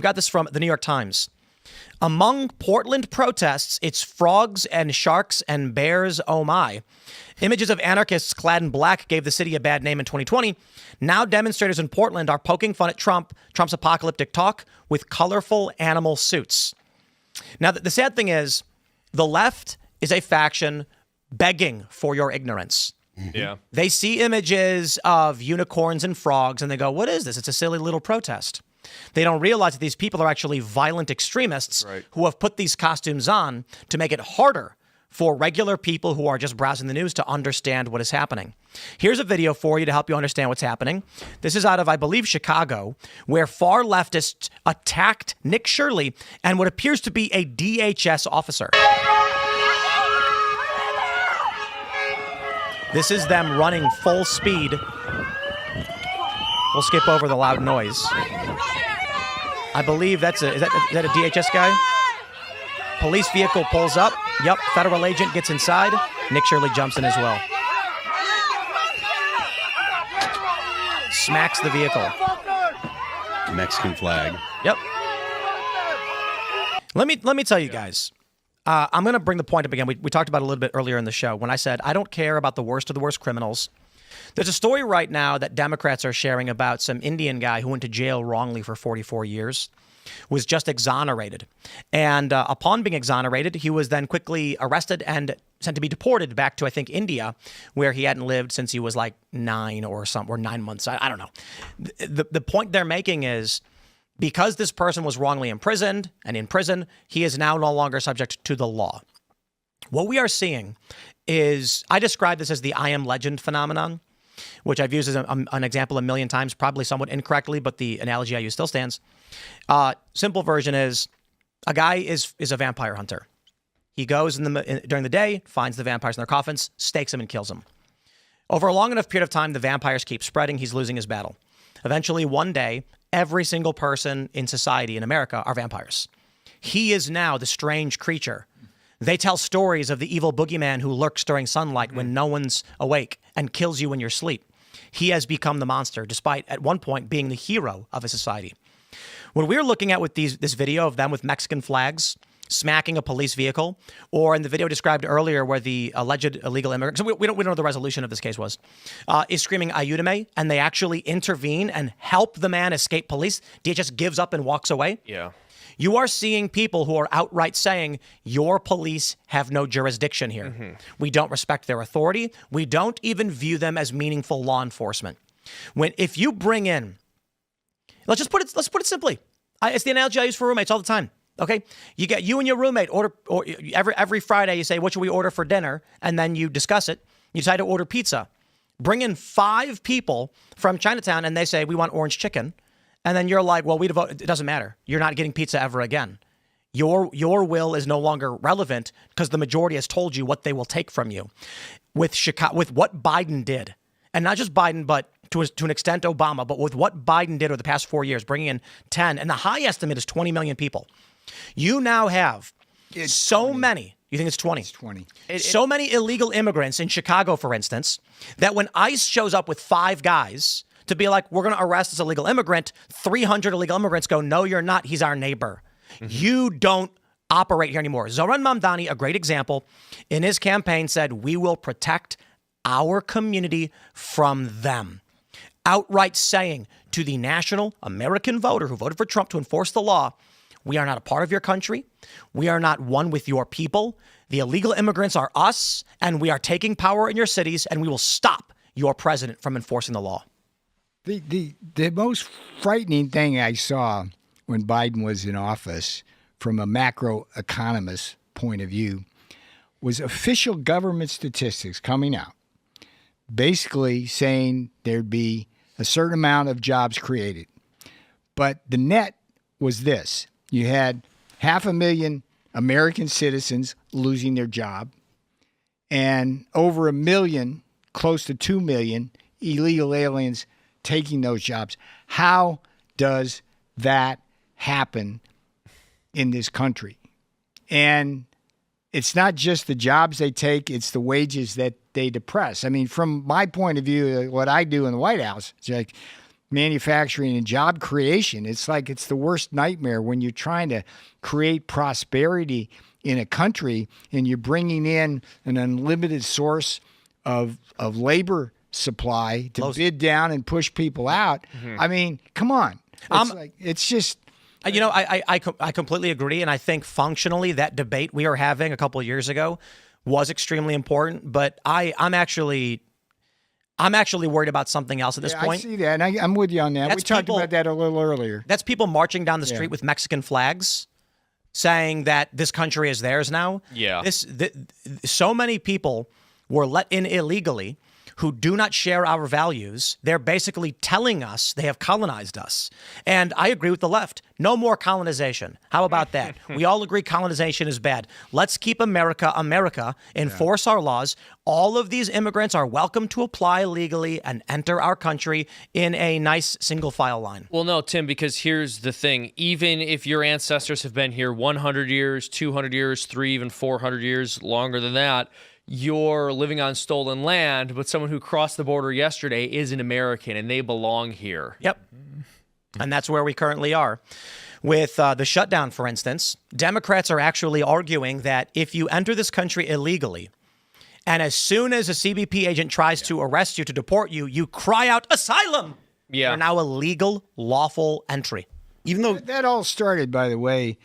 got this from the New York Times. Among Portland protests, it's frogs and sharks and bears, oh my. Images of anarchists clad in black gave the city a bad name in 2020. Now demonstrators in Portland are poking fun at Trump's apocalyptic talk with colorful animal suits. Now, the sad thing is, the left is a faction begging for your ignorance. Yeah. They see images of unicorns and frogs and they go, what is this? It's a silly little protest. They don't realize that these people are actually violent extremists who have put these costumes on to make it harder for regular people who are just browsing the news to understand what is happening. Here's a video for you to help you understand what's happening. This is out of, I believe, Chicago, where far leftists attacked Nick Shirley and what appears to be a DHS officer. This is them running full speed. We'll skip over the loud noise. I believe that's is that a DHS guy? Police vehicle pulls up. Yep, federal agent gets inside. Nick Shirley jumps in as well. Smacks the vehicle. Mexican flag. Yep. Let me tell you guys. I'm going to bring the point up again. We talked about it a little bit earlier in the show when I said I don't care about the worst of the worst criminals. There's a story right now that Democrats are sharing about some Indian guy who went to jail wrongly for 44 years, was just exonerated. And upon being exonerated, he was then quickly arrested and sent to be deported back to, I think, India, where he hadn't lived since he was like 9 or 9 months. I don't know. The point they're making is because this person was wrongly imprisoned and in prison, he is now no longer subject to the law. What we are seeing is, I describe this as the I am legend phenomenon, which I've used as an example a million times, probably somewhat incorrectly, but the analogy I use still stands. Simple version is a guy is a vampire hunter. He goes during the day, finds the vampires in their coffins, stakes them and kills them. Over a long enough period of time, the vampires keep spreading. He's losing his battle. Eventually, one day, every single person in society in America are vampires. He is now the strange creature. They tell stories of the evil boogeyman who lurks during sunlight when no one's awake and kills you in your sleep. He has become the monster, despite at one point being the hero of a society. What we're looking at with this video of them with Mexican flags smacking a police vehicle, or in the video described earlier where the alleged illegal immigrant, so we don't know what the resolution of this case was, is screaming ayúdame, and they actually intervene and help the man escape police. DHS gives up and walks away. Yeah. You are seeing people who are outright saying, your police have no jurisdiction here. Mm-hmm. We don't respect their authority. We don't even view them as meaningful law enforcement. If you bring in, let's put it simply. It's the analogy I use for roommates all the time. Okay, you and your roommate order, or every Friday you say, what should we order for dinner? And then you discuss it. You decide to order pizza. Bring in 5 people from Chinatown and they say, we want orange chicken. And then you're like, well, it doesn't matter. You're not getting pizza ever again. Your will is no longer relevant because the majority has told you what they will take from you. With what Biden did, and not just Biden, but to an extent Obama, but with what Biden did over the past 4 years, bringing in 10, and the high estimate is 20 million people. You now have many. You think it's 20? It's 20. So many illegal immigrants in Chicago, for instance, that when ICE shows up with 5 guys to be like, we're going to arrest this illegal immigrant, 300 illegal immigrants go, no, you're not. He's our neighbor. Mm-hmm. You don't operate here anymore. Zoran Mamdani, a great example, in his campaign said, we will protect our community from them. Outright saying to the national American voter who voted for Trump to enforce the law, we are not a part of your country. We are not one with your people. The illegal immigrants are us, and we are taking power in your cities, and we will stop your president from enforcing the law. The most frightening thing I saw when Biden was in office from a macroeconomist point of view was official government statistics coming out, basically saying there'd be a certain amount of jobs created. But the net was this. You had 500,000 American citizens losing their job and over 1 million, close to 2 million illegal aliens taking those jobs. How does that happen in this country? And it's not just the jobs they take, it's the wages that they depress. I mean, from my point of view, what I do in the White House, it's like manufacturing and job creation. It's like it's the worst nightmare when you're trying to create prosperity in a country and you're bringing in an unlimited source of labor supply to bid down and push people out. I mean, come on. It's just... I completely agree, and I think functionally that debate we were having a couple of years ago was extremely important. But I'm actually worried about something else at this point. I see that, and I'm with you on that. We talked about that a little earlier. That's people marching down the street with Mexican flags, saying that this country is theirs now. Yeah. So many people were let in illegally who do not share our values. They're basically telling us they have colonized us. And I agree with the left. No more colonization. How about that? We all agree colonization is bad. Let's keep America, enforce our laws. All of these immigrants are welcome to apply legally and enter our country in a nice single file line. Well, no, Tim, because here's the thing. Even if your ancestors have been here 100 years, 200 years, 3, even 400 years, longer than that, you're living on stolen land, but someone who crossed the border yesterday is an American and they belong here. Yep. And that's where we currently are. With the shutdown, for instance, Democrats are actually arguing that if you enter this country illegally, and as soon as a CBP agent tries to arrest you, to deport you, you cry out, asylum! Yeah. You're now a legal, lawful entry. Even though that all started, by the way,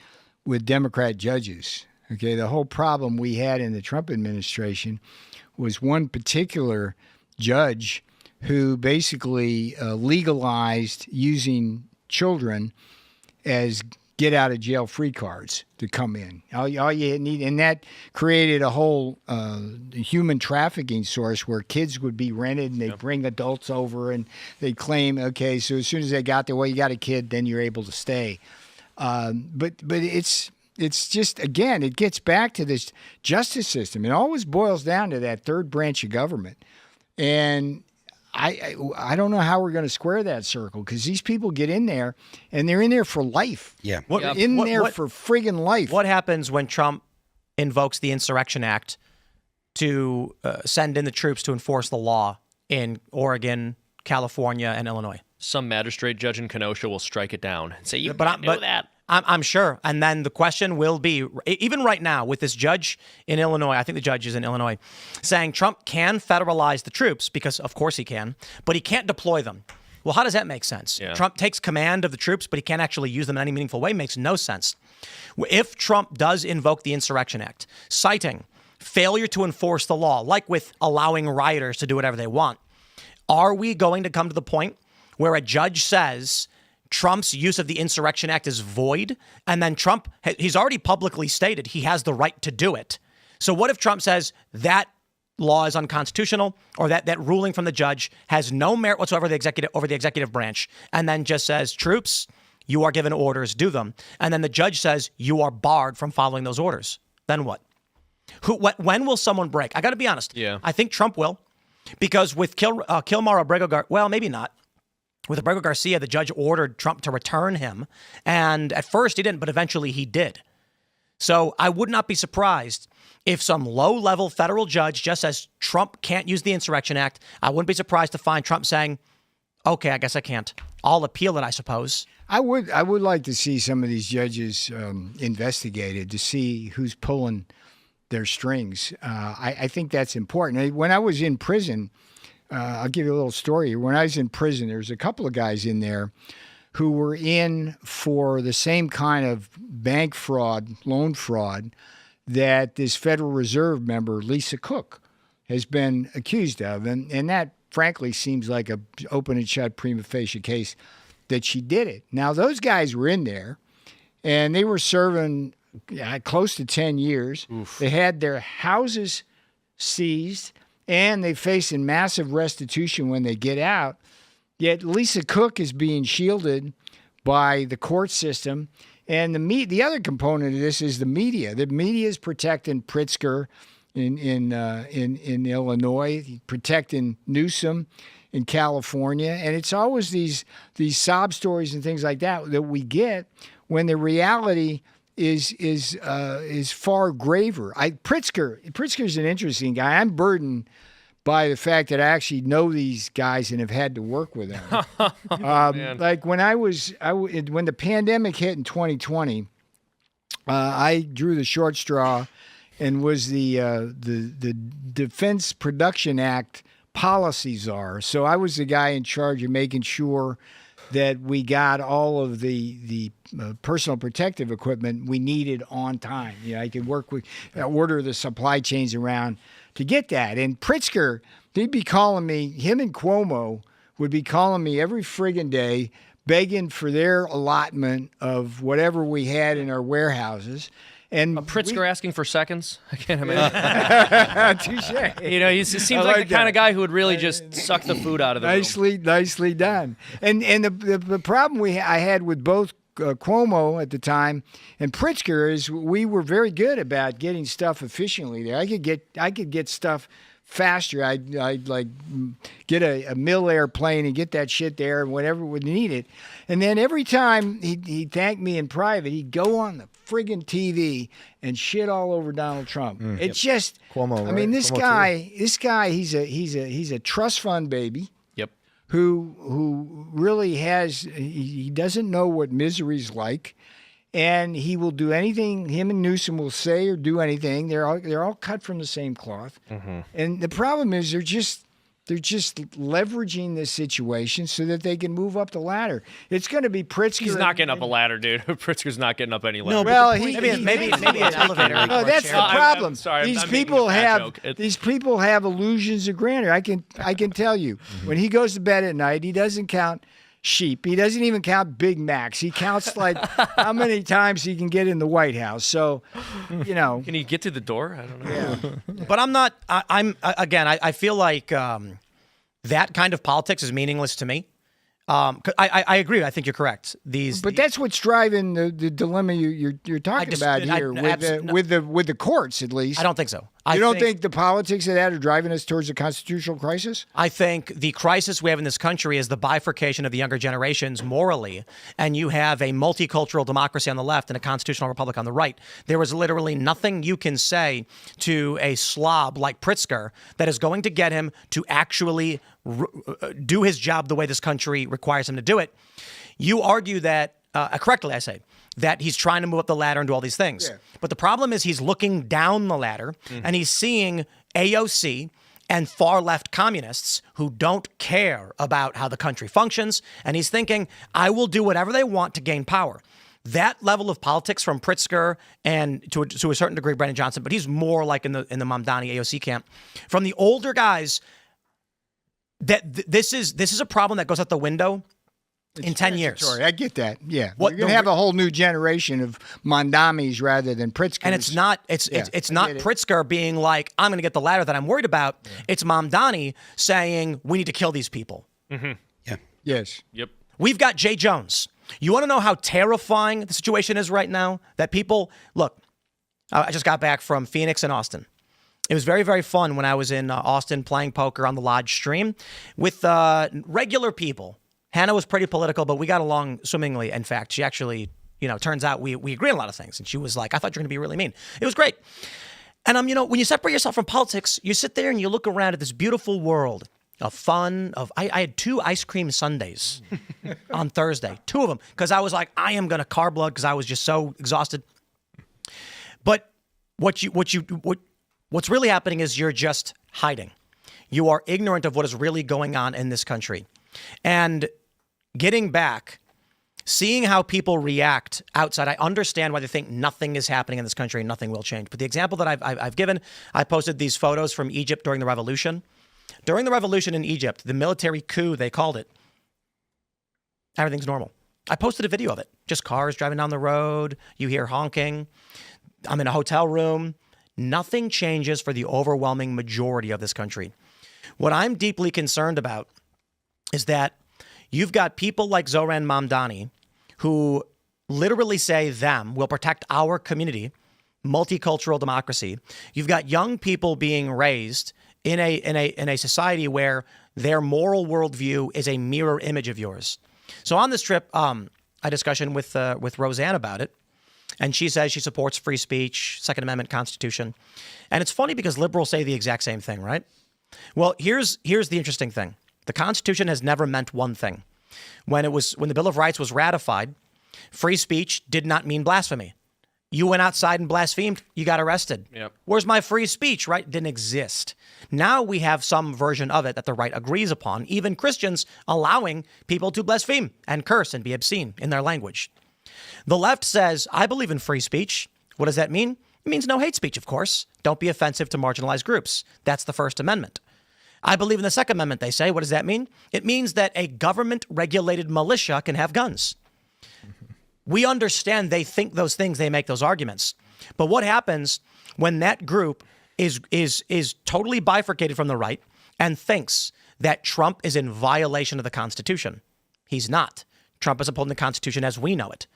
with Democrat judges. Okay, the whole problem we had in the Trump administration was one particular judge who basically legalized using children as get out of jail free cards to come in. All you need, and that created a whole human trafficking source where kids would be rented and they'd bring adults over and they'd claim, okay, so as soon as they got there, well, you got a kid, then you're able to stay. But it's just, again, it gets back to this justice system. It always boils down to that third branch of government. And I don't know how we're going to square that circle because these people get in there and they're in there for life. Yeah. For friggin' life. What happens when Trump invokes the Insurrection Act to send in the troops to enforce the law in Oregon, California, and Illinois? Some magistrate judge in Kenosha will strike it down and say, you can't do that. I'm sure. And then the question will be, even right now with this judge in Illinois, I think the judge is in Illinois, saying Trump can federalize the troops because, of course, he can, but he can't deploy them. Well, how does that make sense? Yeah. Trump takes command of the troops, but he can't actually use them in any meaningful way. Makes no sense. If Trump does invoke the Insurrection Act, citing failure to enforce the law, like with allowing rioters to do whatever they want, are we going to come to the point where a judge says Trump's use of the Insurrection Act is void, and then Trump, he's already publicly stated he has the right to do it. So what if Trump says that law is unconstitutional, or that ruling from the judge has no merit whatsoever over the executive branch, and then just says, troops, you are given orders, do them. And then the judge says you are barred from following those orders. Then what? When will someone break? I got to be honest. Yeah. I think Trump will, because with Kilmar Abrego, well, maybe not. With Abrego Garcia, the judge ordered Trump to return him. And at first he didn't, but eventually he did. So I would not be surprised if some low-level federal judge just says Trump can't use the Insurrection Act. I wouldn't be surprised to find Trump saying, okay, I guess I can't. I'll appeal it, I suppose. I would like to see some of these judges investigated to see who's pulling their strings. I think that's important. When I was in prison, I'll give you a little story. When I was in prison, there was a couple of guys in there who were in for the same kind of bank fraud, loan fraud, that this Federal Reserve member, Lisa Cook, has been accused of. And that, frankly, seems like a open and shut prima facie case that she did it. Now, those guys were in there, and they were serving close to 10 years. Oof. They had their houses seized, and they facing massive restitution when they get out. Yet Lisa Cook is being shielded by the court system. And the other component of this is the media. The media is protecting Pritzker in Illinois, protecting Newsom in California. And it's always these sob stories and things like that we get when the reality is far graver. Pritzker's an interesting guy. I'm burdened by the fact that I actually know these guys and have had to work with them. Like when when the pandemic hit in 2020, I drew the short straw and was the Defense Production Act policy czar. So I was the guy in charge of making sure that we got all of the personal protective equipment we needed on time. You know, I could order the supply chains around to get that. And Pritzker, they'd be calling me, him and Cuomo would be calling me every friggin' day, begging for their allotment of whatever we had in our warehouses. And Pritzker asking for seconds? I can't imagine. Touche. You know, he seems like the kind of guy who would really just suck the food out of the room. Nicely done. And the problem I had with both Cuomo at the time and Pritzker is we were very good about getting stuff efficiently there. I could get stuff faster. I'd like get a mill airplane and get that shit there and whatever would need it. And then every time he'd thank me in private, he'd go on the friggin' TV and shit all over Donald Trump. It's just Cuomo. I mean, right? this Cuomo guy, he's a trust fund baby. Yep. Who really he doesn't know what misery's like. And he will do anything. Him and Newsom will say or do anything. They're all cut from the same cloth. Mm-hmm. And the problem is they're just leveraging this situation so that they can move up the ladder. It's going to be Pritzker. He's not getting up a ladder, dude. Pritzker's not getting up any ladder. No, well, maybe an elevator. No, that's the problem. I'm sorry. These I'm people making a bad have joke. these people have illusions of grandeur. I can tell you. When he goes to bed at night, he doesn't count sheep. He doesn't even count Big Macs. He counts like how many times he can get in the White House. So, you know. Can he get through the door? I don't know. Yeah. But I'm not. I feel like that kind of politics is meaningless to me. I agree. I think you're correct. But that's what's driving the dilemma you're talking about here with the courts, at least. I don't think so. You don't think the politics of that are driving us towards a constitutional crisis? I think the crisis we have in this country is the bifurcation of the younger generations morally, and you have a multicultural democracy on the left and a constitutional republic on the right. There is literally nothing you can say to a slob like Pritzker that is going to get him to actually do his job the way this country requires him to do it. You argue that, correctly I say, that he's trying to move up the ladder and do all these things. Yeah. But the problem is he's looking down the ladder and he's seeing AOC and far left communists who don't care about how the country functions. And he's thinking, I will do whatever they want to gain power. That level of politics from Pritzker and to a certain degree Brennan Johnson, but he's more like in the Mamdani AOC camp. From the older guys, this is a problem that goes out the window in 10 years. I get that. Yeah. You're going to have a whole new generation of Mondamis rather than Pritzkers. And it's not Pritzker being like, I'm going to get the ladder that I'm worried about. Yeah. It's Mamdani saying, we need to kill these people. Mm-hmm. Yeah. Yes. Yep. We've got Jay Jones. You want to know how terrifying the situation is right now? That people, look, I just got back from Phoenix and Austin. It was very, very fun when I was in Austin playing poker on the Lodge stream with regular people. Hannah was pretty political, but we got along swimmingly. In fact, she actually, turns out we agree on a lot of things. And she was like, I thought you were going to be really mean. It was great. And when you separate yourself from politics, you sit there and you look around at this beautiful world of fun. I had 2 ice cream sundaes on Thursday, 2 of them, because I was like, I am going to carb load because I was just so exhausted. But what's really happening is you're just hiding. You are ignorant of what is really going on in this country. And getting back, seeing how people react outside, I understand why they think nothing is happening in this country and nothing will change. But the example that I've given, I posted these photos from Egypt during the revolution. During the revolution in Egypt, the military coup, they called it, everything's normal. I posted a video of it. Just cars driving down the road. You hear honking. I'm in a hotel room. Nothing changes for the overwhelming majority of this country. What I'm deeply concerned about is that you've got people like Zoran Mamdani who literally say them will protect our community, multicultural democracy. You've got young people being raised in a society where their moral worldview is a mirror image of yours. So on this trip, I had a discussion with Roseanne about it. And she says she supports free speech, Second Amendment, Constitution. And it's funny because liberals say the exact same thing, right? Well, here's the interesting thing. The Constitution has never meant one thing. When the Bill of Rights was ratified, free speech did not mean blasphemy. You went outside and blasphemed, you got arrested. Yep. Where's my free speech, right? Didn't exist. Now we have some version of it that the right agrees upon, even Christians allowing people to blaspheme and curse and be obscene in their language. The left says, I believe in free speech. What does that mean? It means no hate speech, of course. Don't be offensive to marginalized groups. That's the First Amendment. I believe in the Second Amendment, they say. What does that mean? It means that a government-regulated militia can have guns. We understand they think those things, they make those arguments. But what happens when that group is totally bifurcated from the right and thinks that Trump is in violation of the Constitution? He's not. Trump is upholding the Constitution as we know it.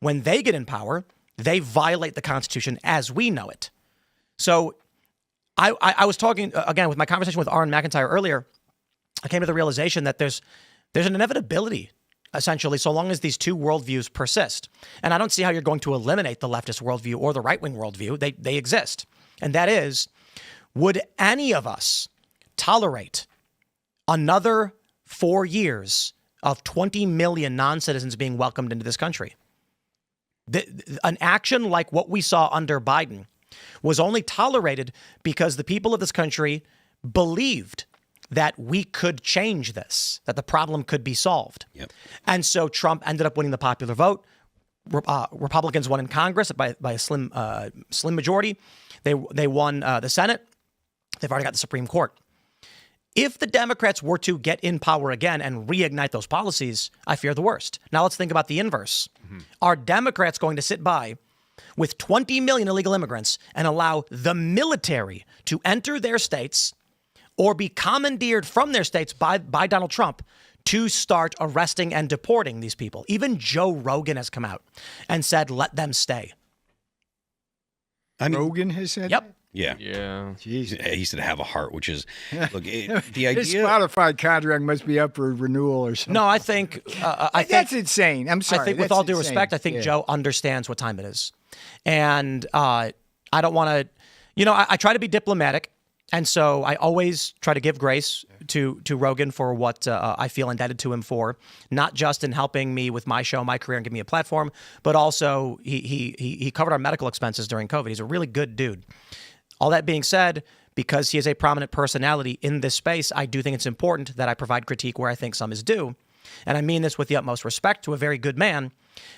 When they get in power, they violate the Constitution as we know it. So I was talking, again, with my conversation with Aaron McIntyre earlier, I came to the realization that there's an inevitability, essentially, so long as these two worldviews persist. And I don't see how you're going to eliminate the leftist worldview or the right-wing worldview. They exist. And that is, would any of us tolerate another 4 years of 20 million non-citizens being welcomed into this country? An action like what we saw under Biden was only tolerated because the people of this country believed that we could change this, that the problem could be solved. Yep. And so Trump ended up winning the popular vote. Republicans won in Congress by a slim majority. They won the Senate. They've already got the Supreme Court. If the Democrats were to get in power again and reignite those policies, I fear the worst. Now let's think about the inverse. Mm-hmm. Are Democrats going to sit by with 20 million illegal immigrants and allow the military to enter their states or be commandeered from their states by Donald Trump to start arresting and deporting these people? Even Joe Rogan has come out and said, let them stay. Rogan has said Yep. that? Yeah. Yeah. Jeez. He said have a heart, which is, look, the His idea. Spotify contract must be up for renewal or something. No, I think That's insane. I'm sorry. I think with That's all due insane. respect, I think Yeah. Joe understands what time it is. And I don't want to, I try to be diplomatic. And so I always try to give grace to Rogan for what I feel indebted to him for, not just in helping me with my show, my career, and giving me a platform, but also he covered our medical expenses during COVID. He's a really good dude. All that being said, because he is a prominent personality in this space, I do think it's important that I provide critique where I think some is due. And I mean this with the utmost respect to a very good man.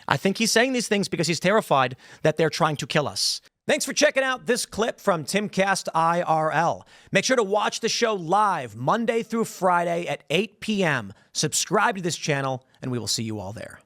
I think he's saying these things because he's terrified that they're trying to kill us. Thanks for checking out this clip from Timcast IRL. Make sure to watch the show live Monday through Friday at 8 p.m. Subscribe to this channel, and we will see you all there.